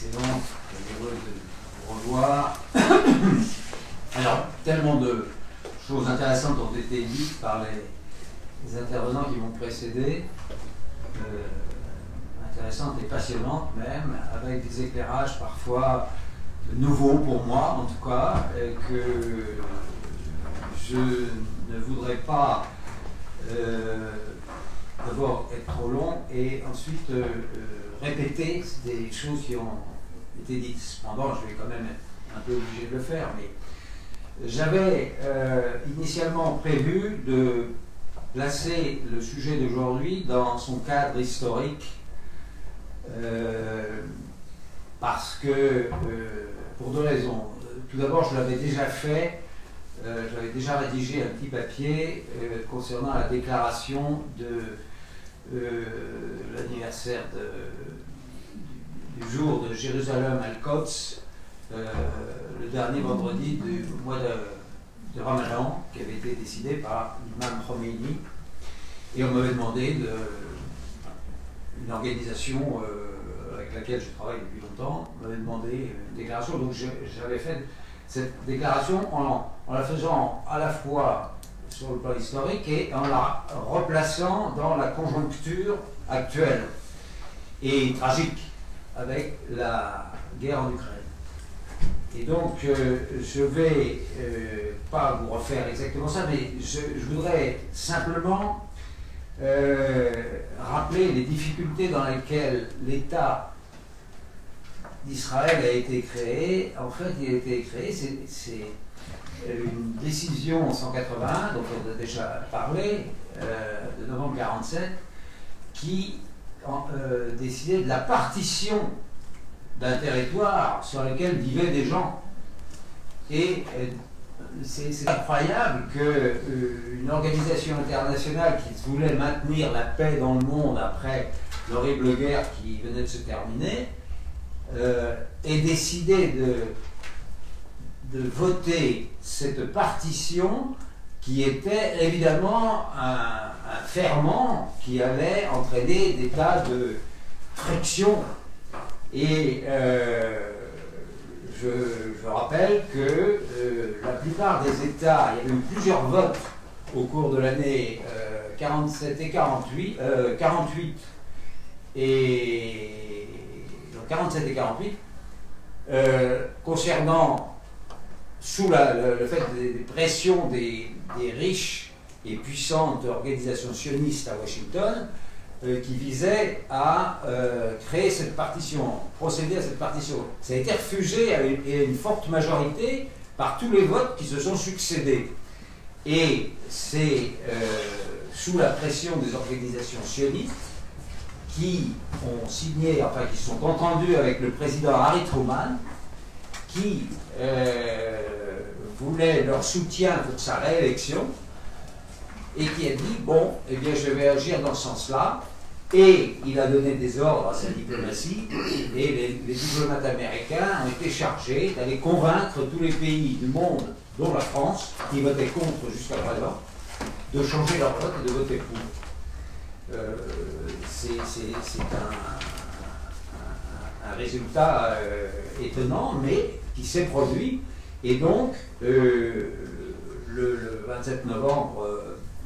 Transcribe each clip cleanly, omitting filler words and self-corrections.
précédente, heureux de vous revoir. Alors, tellement de choses intéressantes ont été dites par les intervenants qui m'ont précédé, intéressantes et passionnantes même, avec des éclairages parfois nouveaux pour moi en tout cas, et que je ne voudrais pas d'abord être trop long et ensuite répéter des choses qui ont été dites. Cependant, je vais quand même être un peu obligé de le faire, mais j'avais initialement prévu de placer le sujet d'aujourd'hui dans son cadre historique parce que, pour deux raisons. Tout d'abord, je l'avais déjà fait, j'avais déjà rédigé un petit papier concernant la déclaration de l'anniversaire du jour de Jérusalem al-Quds, le dernier vendredi du mois de Ramadan, qui avait été décidé par l'imam Khomeini. Et on m'avait demandé une organisation avec laquelle je travaille depuis longtemps, m'avait demandé une déclaration. Donc j'avais fait cette déclaration en la faisant à la fois sur le plan historique et en la replaçant dans la conjoncture actuelle et tragique avec la guerre en Ukraine. Et donc, je ne vais pas vous refaire exactement ça, mais je voudrais simplement rappeler les difficultés dans lesquelles l'État d'Israël a été créé. En fait, il a été créé, c'est une décision en 181, dont on a déjà parlé, de novembre 47, qui décidait de la partition d'un territoire sur lequel vivaient des gens. Et c'est incroyable qu'une organisation internationale qui voulait maintenir la paix dans le monde après l'horrible guerre qui venait de se terminer ait décidé de voter cette partition qui était évidemment un ferment qui avait entraîné des tas de frictions. Et je rappelle que la plupart des États, il y a eu plusieurs votes au cours de l'année 47 et 48, 47 et 48, concernant, sous le fait des pressions des riches et puissantes organisations sionistes à Washington, qui visait à créer cette partition, procéder à cette partition. Ça a été refusé à une forte majorité par tous les votes qui se sont succédés. Et c'est sous la pression des organisations sionistes qui ont signé, enfin qui sont entendus avec le président Harry Truman, qui voulait leur soutien pour sa réélection, et qui a dit, bon, eh bien, je vais agir dans ce sens-là. Et il a donné des ordres à sa diplomatie, et les diplomates américains ont été chargés d'aller convaincre tous les pays du monde, dont la France, qui votaient contre jusqu'à présent, de changer leur vote et de voter pour. C'est un résultat étonnant, mais qui s'est produit. Et donc, le 29 novembre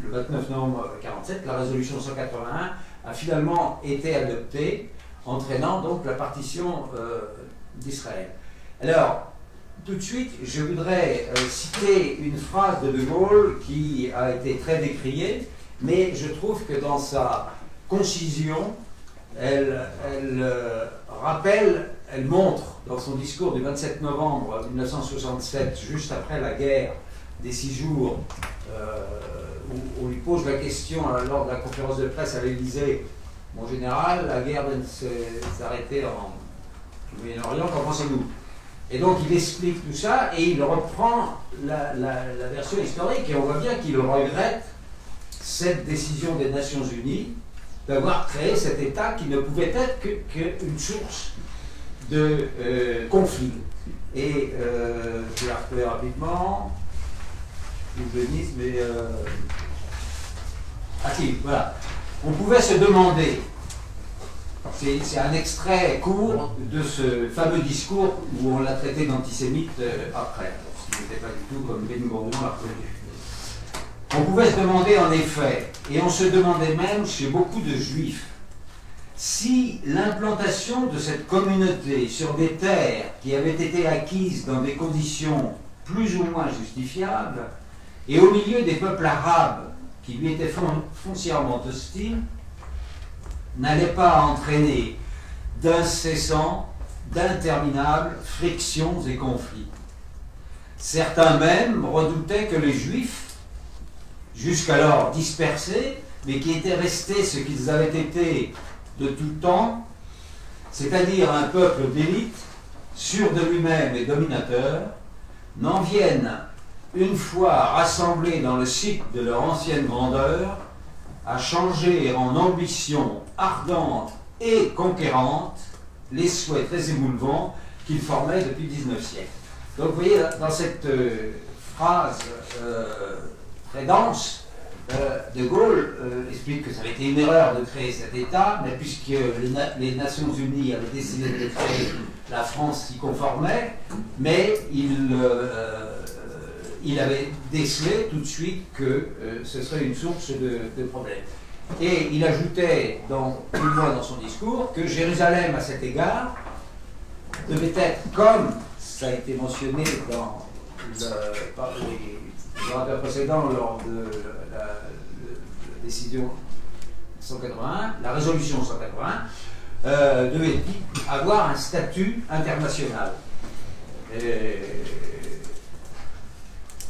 1947, la résolution 181 a finalement été adoptée, entraînant donc la partition d'Israël. Alors, tout de suite, je voudrais citer une phrase de De Gaulle qui a été très décriée, mais je trouve que dans sa concision, elle rappelle, elle montre dans son discours du 27 novembre 1967, juste après la guerre des 6 jours, où on lui pose la question lors de la conférence de presse à l'Élysée, mon général, la guerre vient de s'arrêter en Moyen-Orient, qu'en pensez-vous? Et donc il explique tout ça et il reprend la version historique, et on voit bien qu'il regrette cette décision des Nations Unies d'avoir créé cet État qui ne pouvait être qu'une source de conflit. Et je vais la retrouver rapidement. Je le dis, mais ah si, voilà. On pouvait se demander C'est un extrait court de ce fameux discours où on l'a traité d'antisémite après, ce qui n'était pas du tout comme Ben Gurion l'a prévu. On pouvait se demander en effet, et on se demandait même chez beaucoup de juifs, si l'implantation de cette communauté sur des terres qui avaient été acquises dans des conditions plus ou moins justifiables, et au milieu des peuples arabes qui lui étaient foncièrement hostiles, n'allait pas entraîner d'incessants, d'interminables frictions et conflits. Certains même redoutaient que les Juifs, jusqu'alors dispersés, mais qui étaient restés ce qu'ils avaient été de tout temps, c'est-à-dire un peuple d'élite, sûr de lui-même et dominateur, n'en viennent, une fois rassemblés dans le site de leur ancienne grandeur, à changer en ambition ardente et conquérante les souhaits très émouvants qu'ils formaient depuis le XIXe siècle. Donc vous voyez, dans cette phrase très dense, De Gaulle explique que ça avait été une erreur de créer cet État, mais puisque les Nations Unies avaient décidé de créer, la France s'y conformait, mais il avait décelé tout de suite que ce serait une source de problèmes. Et il ajoutait plus loin dans son discours que Jérusalem, à cet égard, devait être, comme ça a été mentionné par les orateurs précédents lors de la décision 181, la résolution 181, devait avoir un statut international.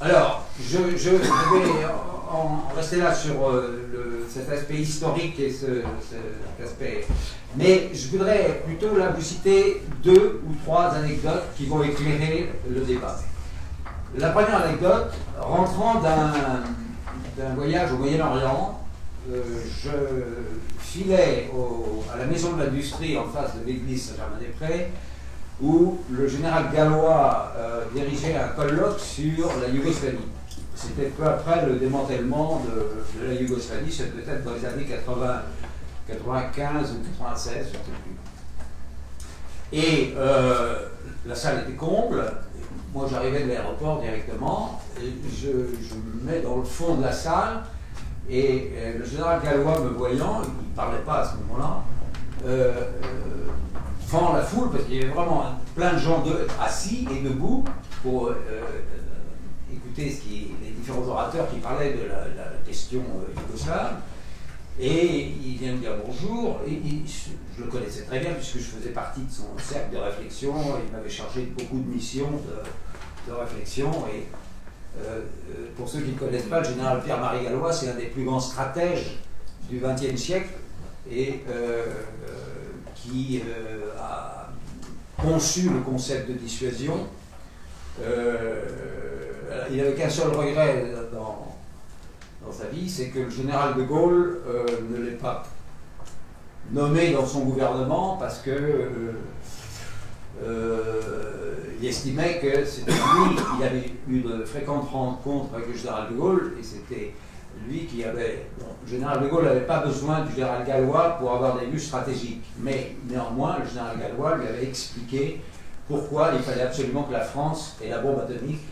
Alors, je vais en rester là sur cet aspect historique et cet aspect. Mais je voudrais plutôt là vous citer 2 ou 3 anecdotes qui vont éclairer le débat. La première anecdote, rentrant d'un voyage au Moyen-Orient, je filais à la maison de l'industrie en face de l'église Saint-Germain-des-Prés, où le général gallois dirigeait un colloque sur la Yougoslavie. C'était peu après le démantèlement de la Yougoslavie, c'est peut-être dans les années 95 ou 96, je ne sais plus. Et la salle était comble. Moi, j'arrivais de l'aéroport directement, et je me mets dans le fond de la salle, et le général gallois me voyant, il ne parlait pas à ce moment-là, fend la foule, parce qu'il y avait vraiment plein de gens assis et debout pour écouter les différents orateurs qui parlaient de la question yougoslave. Et il vient me dire bonjour, et je le connaissais très bien puisque je faisais partie de son cercle de réflexion, il m'avait chargé de beaucoup de missions de réflexion. Et pour ceux qui ne connaissent pas, le général Pierre-Marie Gallois, c'est un des plus grands stratèges du XXe siècle, et qui a conçu le concept de dissuasion. Il n'avait qu'un seul regret dans sa vie, c'est que le général de Gaulle ne l'ait pas nommé dans son gouvernement parce que il estimait que c'était lui, il avait eu de fréquentes rencontres avec le général de Gaulle, et c'était lui qui avait... Bon, le général de Gaulle n'avait pas besoin du général gallois pour avoir des vues stratégiques, mais néanmoins, le général gallois lui avait expliqué pourquoi il fallait absolument que la France ait la bombe atomique.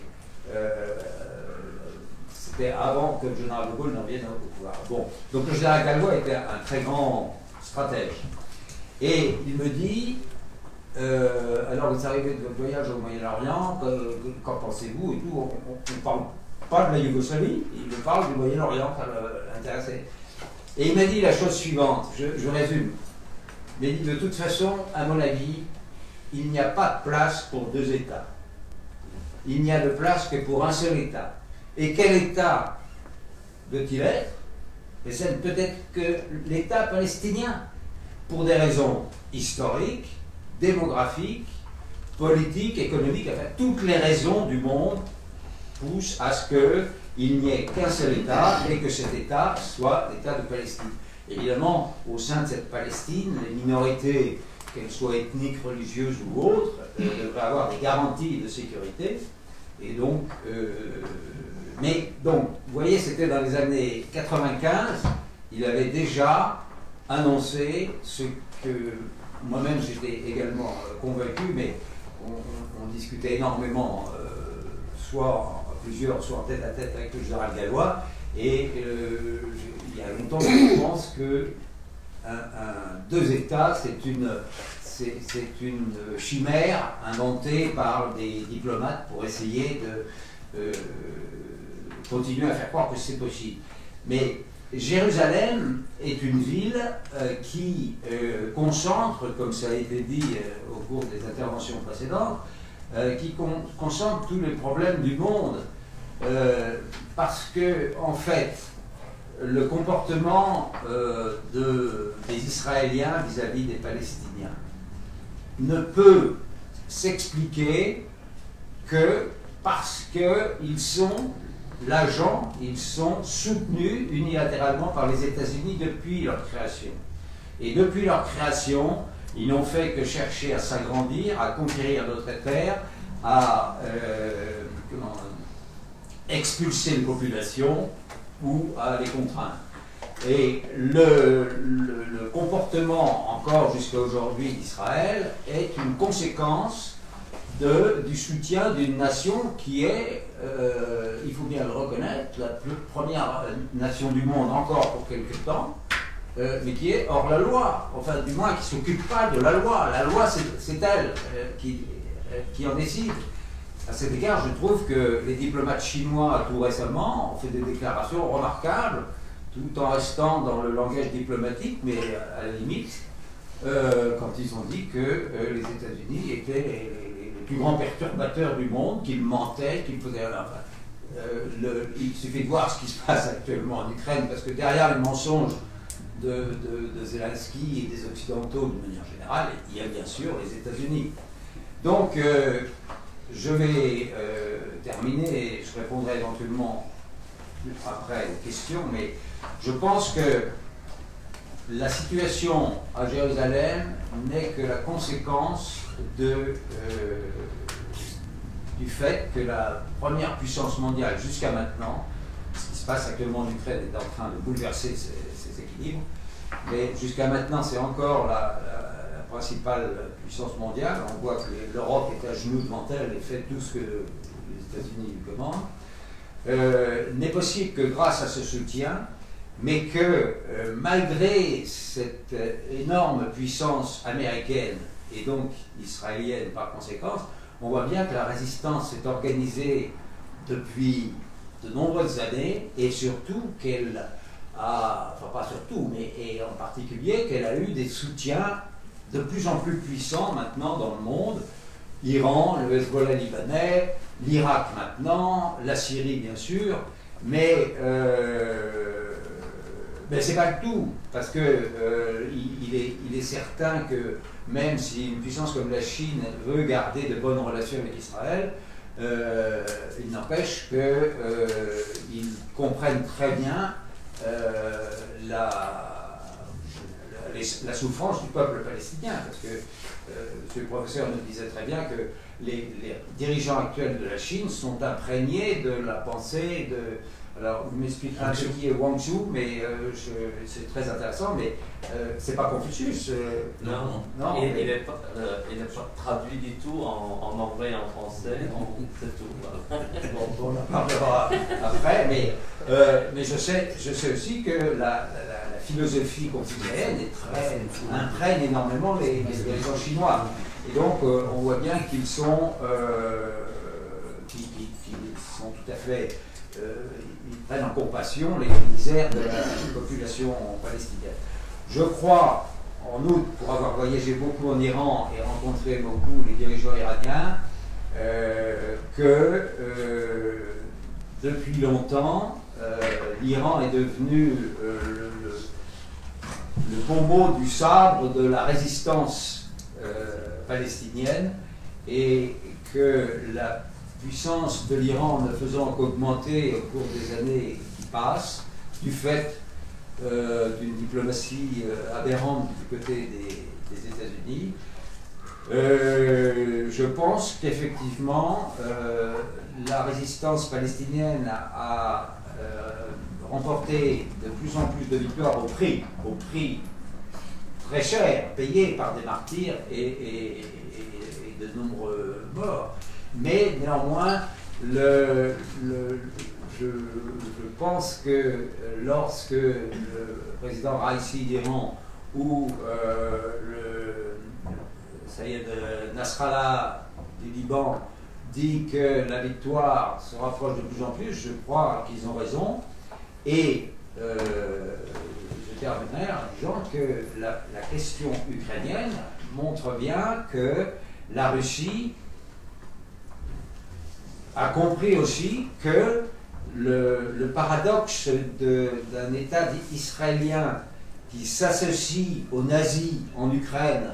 C'était avant que le général de Gaulle n'en vienne au pouvoir. Bon, donc le général gallois était un très grand stratège. Et il me dit, alors vous arrivez de votre voyage au Moyen-Orient, qu'en pensez-vous et tout, on ne parle pas de la Yougoslavie, il me parle du Moyen-Orient, ça l'intéressait. Et il m'a dit la chose suivante, je résume. Il m'a dit, de toute façon, à mon avis, il n'y a pas de place pour 2 États. Il n'y a de place que pour un seul État. Et quel État veut-il être? Et c'est peut-être que l'État palestinien, pour des raisons historiques, démographiques, politiques, économiques, enfin toutes les raisons du monde poussent à ce qu'il n'y ait qu'un seul État et que cet État soit l'État de Palestine. Évidemment, au sein de cette Palestine, les minorités, qu'elles soient ethniques, religieuses ou autres, devraient avoir des garanties de sécurité. Et donc, mais donc, vous voyez, c'était dans les années 95, il avait déjà annoncé ce que moi-même j'étais également convaincu, mais on discutait énormément, soit à plusieurs, soit en tête à tête avec le général Gallois, et il y a longtemps que je pense que deux États, c'est une chimère inventée par des diplomates pour essayer de continuer à faire croire que c'est possible. Mais Jérusalem est une ville qui concentre, comme ça a été dit au cours des interventions précédentes, qui concentre tous les problèmes du monde, parce que, en fait, le comportement des Israéliens vis-à-vis des Palestiniens ne peut s'expliquer que parce qu'ils sont l'agent, ils sont soutenus unilatéralement par les États-Unis depuis leur création. Et depuis leur création, ils n'ont fait que chercher à s'agrandir, à conquérir d'autres terres, à expulser les populations ou à les contraindre. Et le comportement, encore jusqu'à aujourd'hui, d'Israël est une conséquence du soutien d'une nation qui est, il faut bien le reconnaître, la première nation du monde encore pour quelque temps, mais qui est hors la loi, enfin du moins qui ne s'occupe pas de la loi. La loi, c'est elle qui en décide. À cet égard, je trouve que les diplomates chinois, tout récemment, ont fait des déclarations remarquables, tout en restant dans le langage diplomatique, mais à la limite, quand ils ont dit que les États-Unis étaient les plus grands perturbateurs du monde, qu'ils mentaient, qu'ils faisaient... Enfin, il suffit de voir ce qui se passe actuellement en Ukraine, parce que derrière les mensonges de Zelensky et des Occidentaux, d'une manière générale, il y a bien sûr les États-Unis. Donc, je vais terminer, et je répondrai éventuellement après aux questions, mais je pense que la situation à Jérusalem n'est que la conséquence du fait que la première puissance mondiale jusqu'à maintenant, ce qui se passe actuellement en Ukraine est en train de bouleverser ces équilibres, mais jusqu'à maintenant c'est encore la principale puissance mondiale. On voit que l'Europe est à genoux devant elle et fait tout ce que les États-Unis lui commandent. N'est possible que grâce à ce soutien, mais que malgré cette énorme puissance américaine et donc israélienne par conséquence, on voit bien que la résistance s'est organisée depuis de nombreuses années, et surtout qu'elle a, enfin pas surtout, mais et en particulier qu'elle a eu des soutiens de plus en plus puissants maintenant dans le monde. L'Iran, le Hezbollah libanais, l'Irak maintenant, la Syrie bien sûr, mais c'est pas le tout, parce que il est certain que même si une puissance comme la Chine veut garder de bonnes relations avec Israël, il n'empêche qu'ils comprennent très bien la souffrance du peuple palestinien, parce que monsieur le professeur nous disait très bien que les dirigeants actuels de la Chine sont imprégnés de la pensée de... Alors, vous m'expliquerez un peu qui est Wang Zhu, mais c'est très intéressant, mais c'est pas Confucius. Non. Il n'est pas traduit du tout en anglais et en français, c'est tout. Voilà. Bon, on en parlera après, mais je sais aussi que la philosophie confucéenne imprègne énormément les dirigeants chinois. Et donc, on voit bien qu'ils sont, sont tout à fait... ils prennent en compassion les misères de la population palestinienne. Je crois, en outre, pour avoir voyagé beaucoup en Iran et rencontré beaucoup les dirigeants iraniens, que depuis longtemps, l'Iran est devenu le pommeau du sabre de la résistance palestinienne, et que la puissance de l'Iran ne faisant qu'augmenter au cours des années qui passent, du fait d'une diplomatie aberrante du côté des États-Unis, je pense qu'effectivement la résistance palestinienne a remporté de plus en plus de victoires au prix très cher, payé par des martyrs et de nombreux morts. Mais néanmoins, je pense que lorsque le président Raïssi d'Iran ou le Sayed Nasrallah du Liban dit que la victoire se rapproche de plus en plus, je crois qu'ils ont raison. Et je terminerai en disant que la question ukrainienne montre bien que la Russie a compris aussi que le paradoxe d'un État israélien qui s'associe aux nazis en Ukraine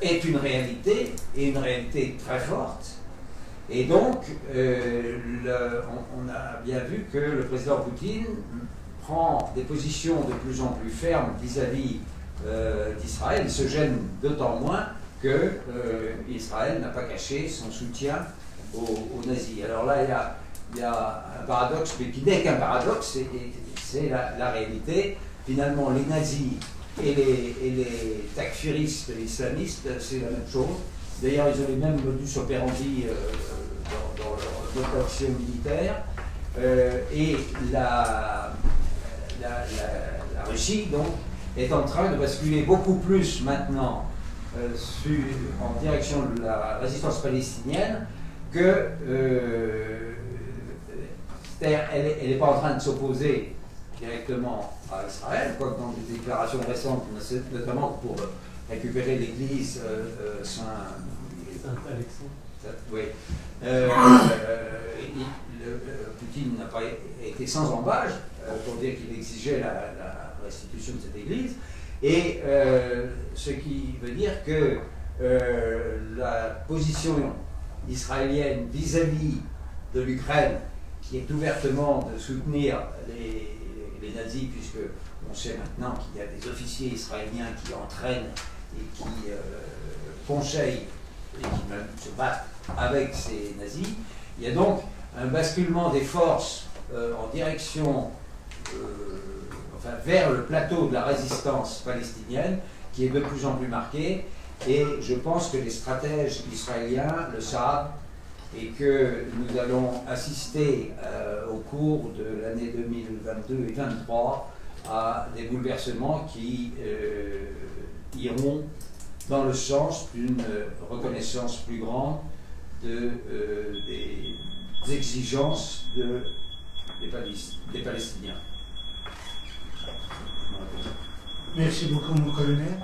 est une réalité, et une réalité très forte. Et donc, on a bien vu que le président Poutine prend des positions de plus en plus fermes vis-à-vis d'Israël. Il se gêne d'autant moins que Israël n'a pas caché son soutien aux nazis. Alors là, il y a un paradoxe, mais qui n'est qu'un paradoxe, c'est la réalité. Finalement, les nazis et les takfiristes islamistes, c'est la même chose. D'ailleurs, ils ont les mêmes modus operandi dans leur mode d'action militaire. Et la Russie, donc, est en train de basculer beaucoup plus maintenant en direction de la résistance palestinienne que elle n'est pas en train de s'opposer directement à Israël, quoique dans des déclarations récentes, notamment pour récupérer l'église Saint-Alexandre. Oui. Poutine n'a pas été sans embâche pour dire qu'il exigeait la restitution de cette église. Et ce qui veut dire que la position israélienne vis-à-vis de l'Ukraine, qui est ouvertement de soutenir les nazis, puisque on sait maintenant qu'il y a des officiers israéliens qui entraînent et qui conseillent et qui même se battent avec ces nazis. Il y a donc un basculement des forces en direction, vers le plateau de la résistance palestinienne, qui est de plus en plus marqué. Et je pense que les stratèges israéliens le savent et que nous allons assister au cours de l'année 2022 et 2023 à des bouleversements qui iront dans le sens d'une reconnaissance plus grande des exigences des Palestiniens. Merci beaucoup, mon colonel.